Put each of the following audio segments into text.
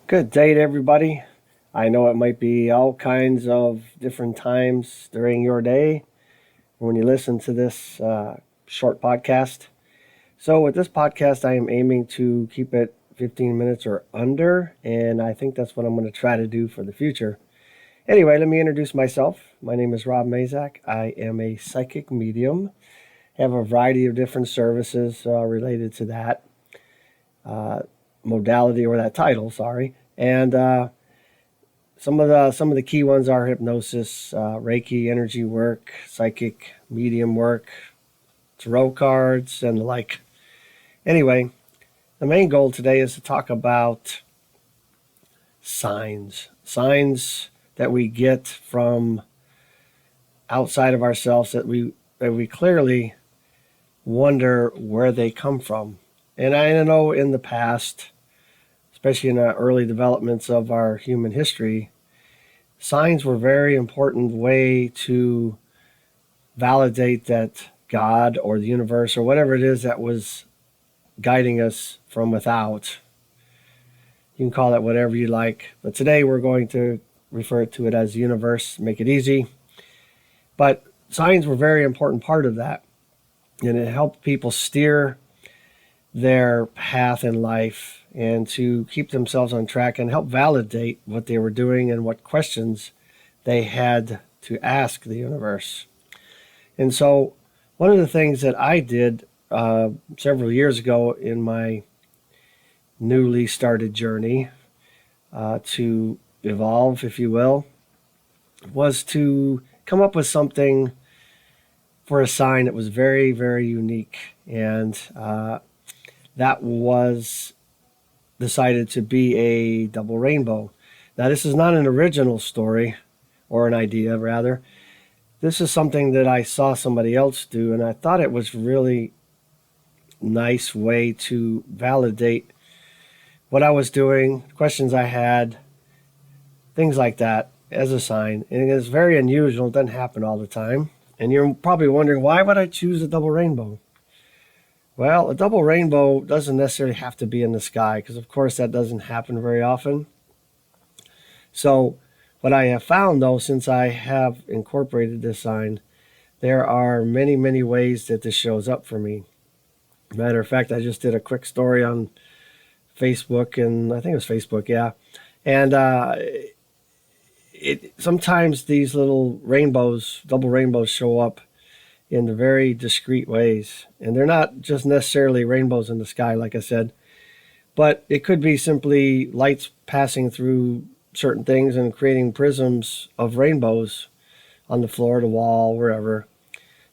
Good day to everybody. I know it might be all kinds of different times during your day when you listen to this short podcast. So, with this podcast, I am aiming to keep it 15 minutes or under, and I think that's what I'm going to try to do for the future. Anyway, let me introduce myself. My name is Rob Mazak. I am a psychic medium. I have a variety of different services related to that uh, modality or that title, sorry. And some of the key ones are hypnosis, Reiki, energy work, psychic medium work, tarot cards, and the like. Anyway, the main goal today is to talk about signs that we get from outside of ourselves that we clearly wonder where they come from. And I know in the past, especially in the early developments of our human history, signs were a very important way to validate that God or the universe or whatever it is that was guiding us from without. You can call it whatever you like, but today we're going to refer to it as the universe, make it easy. But signs were a very important part of that, and it helped people steer their path in life and to keep themselves on track and help validate what they were doing and what questions they had to ask the universe. And so, one of the things that I did several years ago in my newly started journey to evolve, if you will, was to come up with something for a sign that was very, very unique. And that was decided to be a double rainbow. Now, this is not an original story or an idea, rather. This is something that I saw somebody else do, and I thought it was really nice way to validate what I was doing, questions I had, things like that as a sign. And it's very unusual. It doesn't happen all the time. And you're probably wondering, why would I choose a double rainbow? Well, a double rainbow doesn't necessarily have to be in the sky because, of course, that doesn't happen very often. So, what I have found, though, since I have incorporated this sign, there are many, many ways that this shows up for me. Matter of fact, I just did a quick story on Facebook, and I think it was Facebook, yeah. And sometimes these little rainbows, double rainbows, show up in the very discreet ways. And they're not just necessarily rainbows in the sky, like I said, but it could be simply lights passing through certain things and creating prisms of rainbows on the floor, the wall, wherever.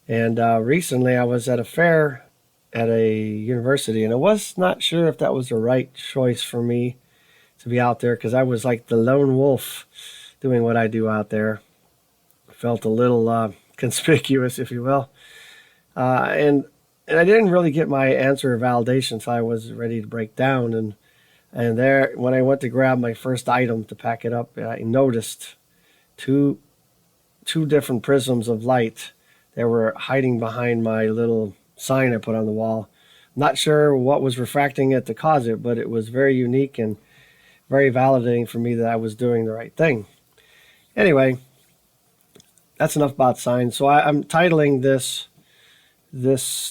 And recently I was at a fair at a university, and I was not sure if that was the right choice for me to be out there because I was like the lone wolf doing what I do out there. Felt a little conspicuous, if you will. And I didn't really get my answer or validation until I was ready to break down. And there, when I went to grab my first item to pack it up, I noticed two different prisms of light that were hiding behind my little sign I put on the wall. Not sure what was refracting it to cause it, but it was very unique and very validating for me that I was doing the right thing. Anyway, that's enough about signs. So I'm titling this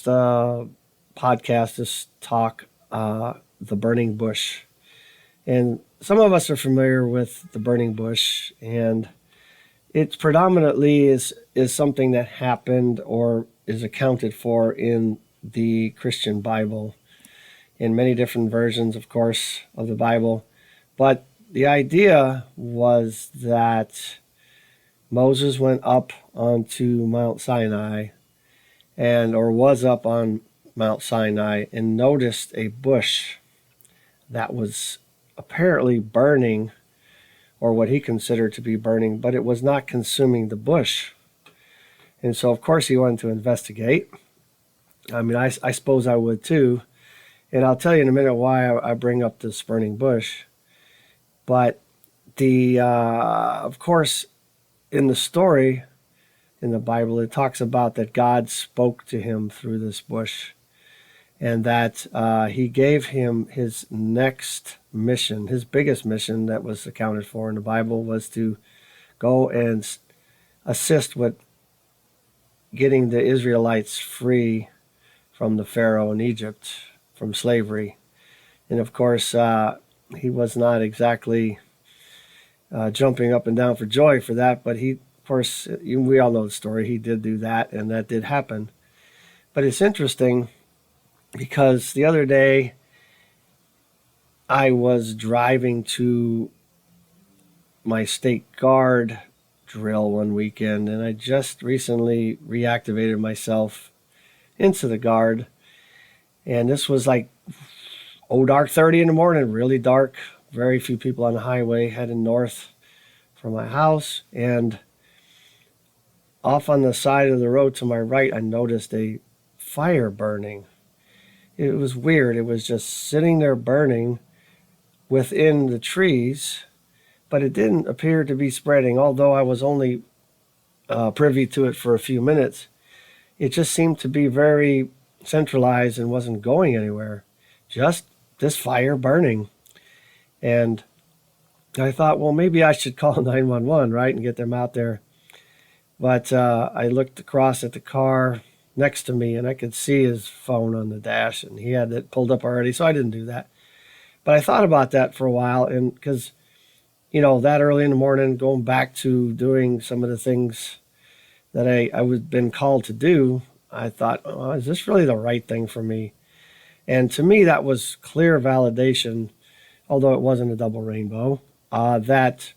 podcast, this talk, "The Burning Bush." And some of us are familiar with the burning bush, and it predominantly is something that happened or is accounted for in the Christian Bible, in many different versions, of course, of the Bible. But the idea was that Moses went up onto Mount Sinai or was up on Mount Sinai and noticed a bush that was apparently burning, or what he considered to be burning, but it was not consuming the bush. And so, of course, he wanted to investigate. I mean, I suppose I would too. And I'll tell you in a minute why I bring up this burning bush. But of course, in the story in the Bible, it talks about that God spoke to him through this bush, and that he gave him his next mission, his biggest mission that was accounted for in the Bible, was to go and assist with getting the Israelites free from the Pharaoh in Egypt, from slavery. And of course, he was not exactly jumping up and down for joy for that, but he, of course, we all know the story. He did do that, and that did happen. But it's interesting because the other day I was driving to my state guard drill one weekend, and I just recently reactivated myself into the guard. And this was like dark 30 in the morning, really dark, very few people on the highway heading north from my house. And off on the side of the road to my right, I noticed a fire burning. It was weird. It was just sitting there burning within the trees, but it didn't appear to be spreading. Although I was only privy to it for a few minutes, it just seemed to be very centralized and wasn't going anywhere. Just this fire burning. And I thought, well, maybe I should call 911, right, and get them out there. But I looked across at the car next to me, and I could see his phone on the dash, and he had it pulled up already, so I didn't do that. But I thought about that for a while, and because, that early in the morning, going back to doing some of the things that I was been called to do, I thought, oh, is this really the right thing for me? And to me, that was clear validation, although it wasn't a double rainbow, that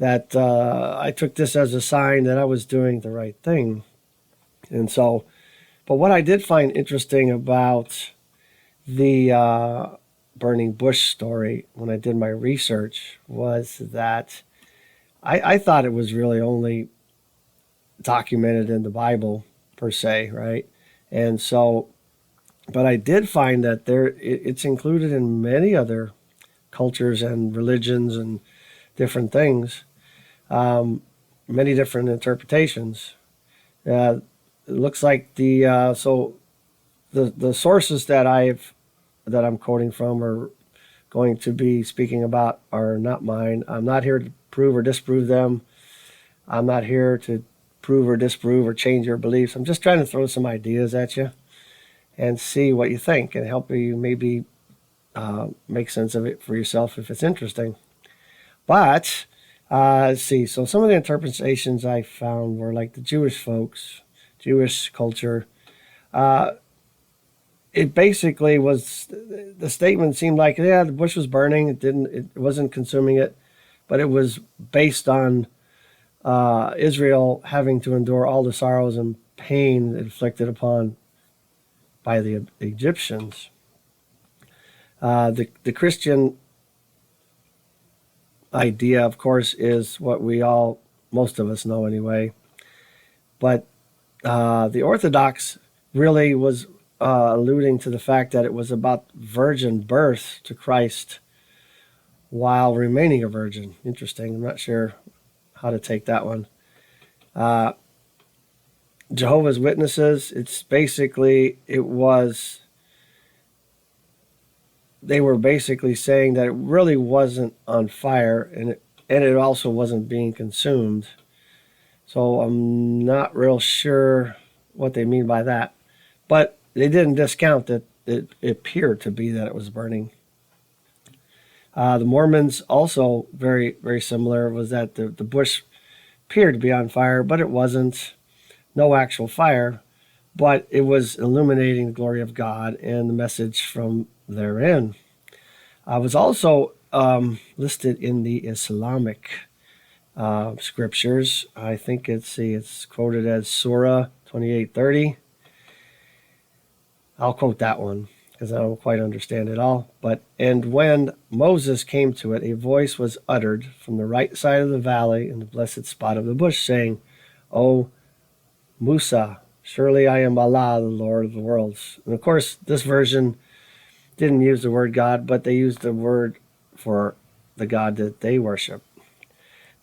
I took this as a sign that I was doing the right thing. And so, but what I did find interesting about the burning bush story when I did my research was that I thought it was really only documented in the Bible per se, right? And so, but I did find that it's included in many other cultures and religions and different things, many different interpretations. It looks like the sources that I'm quoting from or going to be speaking about are not mine. I'm not here to prove or disprove them. I'm not here to prove or disprove or change your beliefs. I'm just trying to throw some ideas at you and see what you think and help you maybe make sense of it for yourself if it's interesting. But let's see. So some of the interpretations I found were like the Jewish folks, Jewish culture. It basically was, the statement seemed like, yeah, the bush was burning. It wasn't consuming it, but it was based on Israel having to endure all the sorrows and pain inflicted upon by the Egyptians. The Christian idea, of course, is what most of us know anyway. But the Orthodox really was alluding to the fact that it was about virgin birth to Christ while remaining a virgin. Interesting. I'm not sure how to take that one. Jehovah's Witnesses, they were basically saying that it really wasn't on fire, and it also wasn't being consumed. So I'm not real sure what they mean by that. But they didn't discount that it appeared to be that it was burning. The Mormons also very, very similar, was that the bush appeared to be on fire, but it wasn't. No actual fire, but it was illuminating the glory of God and the message from therein. I was also listed in the Islamic scriptures. I think it's quoted as Surah 28:30. I'll quote that one because I don't quite understand it all. And when Moses came to it, a voice was uttered from the right side of the valley in the blessed spot of the bush, saying, "O Musa, surely I am Allah, the Lord of the worlds." And of course, this version didn't use the word God, but they used the word for the God that they worship.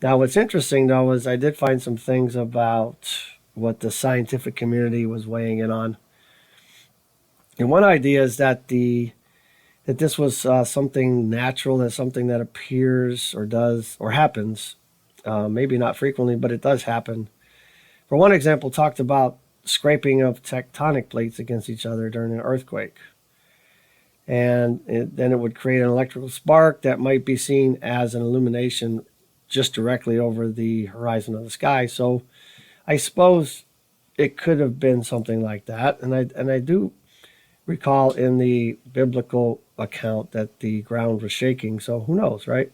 Now, what's interesting, though, is I did find some things about what the scientific community was weighing in on. And one idea is that that this was something natural, that something that appears or does or happens, maybe not frequently, but it does happen. For one example, talked about scraping of tectonic plates against each other during an earthquake. And then it would create an electrical spark that might be seen as an illumination just directly over the horizon of the sky. So I suppose it could have been something like that. And I do recall in the biblical account that the ground was shaking. So who knows, right?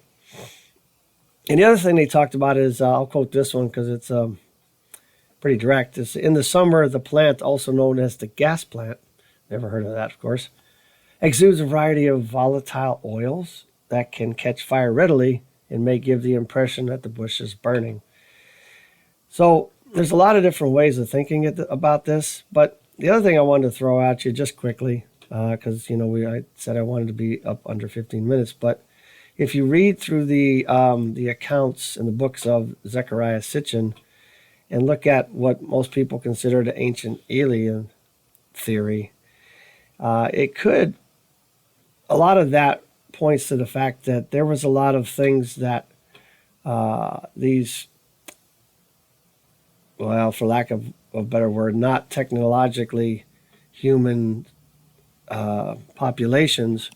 And the other thing they talked about is, I'll quote this one because it's pretty direct. It's, in the summer, the plant, also known as the gas plant, never heard of that, of course, exudes a variety of volatile oils that can catch fire readily and may give the impression that the bush is burning. So there's a lot of different ways of thinking about this, but the other thing I wanted to throw at you just quickly, because I said I wanted to be up under 15 minutes, but if you read through the accounts in the books of Zecharia Sitchin and look at what most people consider the ancient alien theory, a lot of that points to the fact that there was a lot of things that for lack of a better word, not technologically human populations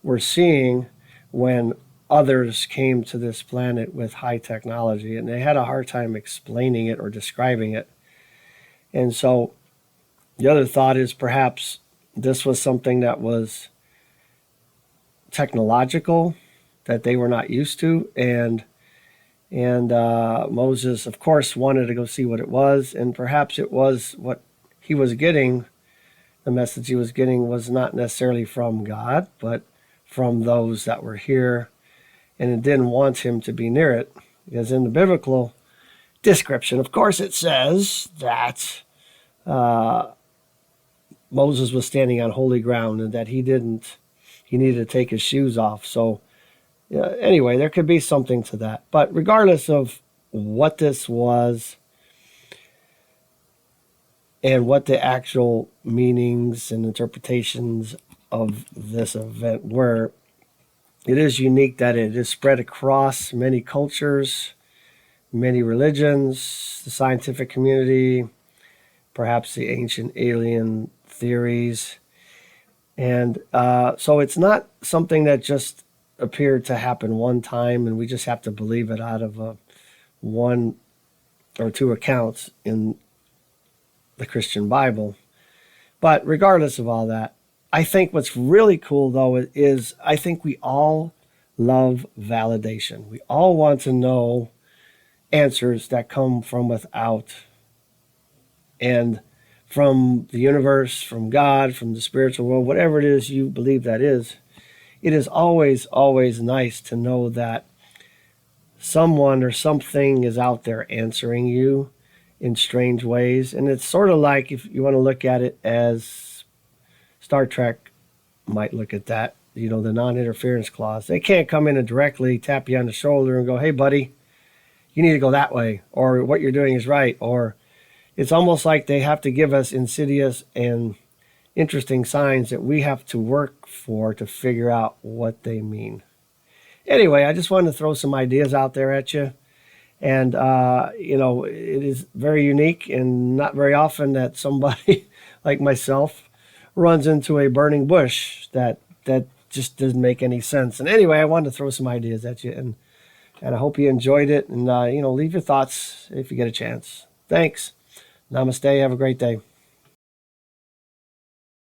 were seeing when others came to this planet with high technology, and they had a hard time explaining it or describing it. And so the other thought is perhaps this was something that was technological that they were not used to, and Moses, of course, wanted to go see what it was, and perhaps it was what he was getting. The message he was getting was not necessarily from God, but from those that were here, and it didn't want him to be near it, because in the biblical description, of course, it says that Moses was standing on holy ground and that he needed to take his shoes off. So anyway, there could be something to that. But regardless of what this was and what the actual meanings and interpretations of this event were, it is unique that it is spread across many cultures, many religions, the scientific community, perhaps the ancient alien theories. And so it's not something that just appeared to happen one time and we just have to believe it out of one or two accounts in the Christian Bible. But regardless of all that, I think what's really cool, though, is I think we all love validation. We all want to know answers that come from without and from the universe, from God, from the spiritual world, whatever it is you believe that is. It is always, always nice to know that someone or something is out there answering you in strange ways. And it's sort of like, if you want to look at it as Star Trek might look at that, the non-interference clause. They can't come in and directly tap you on the shoulder and go, hey, buddy, you need to go that way, or what you're doing is right. Or it's almost like they have to give us insidious and interesting signs that we have to work for to figure out what they mean. Anyway, I just wanted to throw some ideas out there at you. And, it is very unique and not very often that somebody like myself runs into a burning bush that just doesn't make any sense. And anyway, I wanted to throw some ideas at you, and I hope you enjoyed it. And, leave your thoughts if you get a chance. Thanks. Namaste. Have a great day.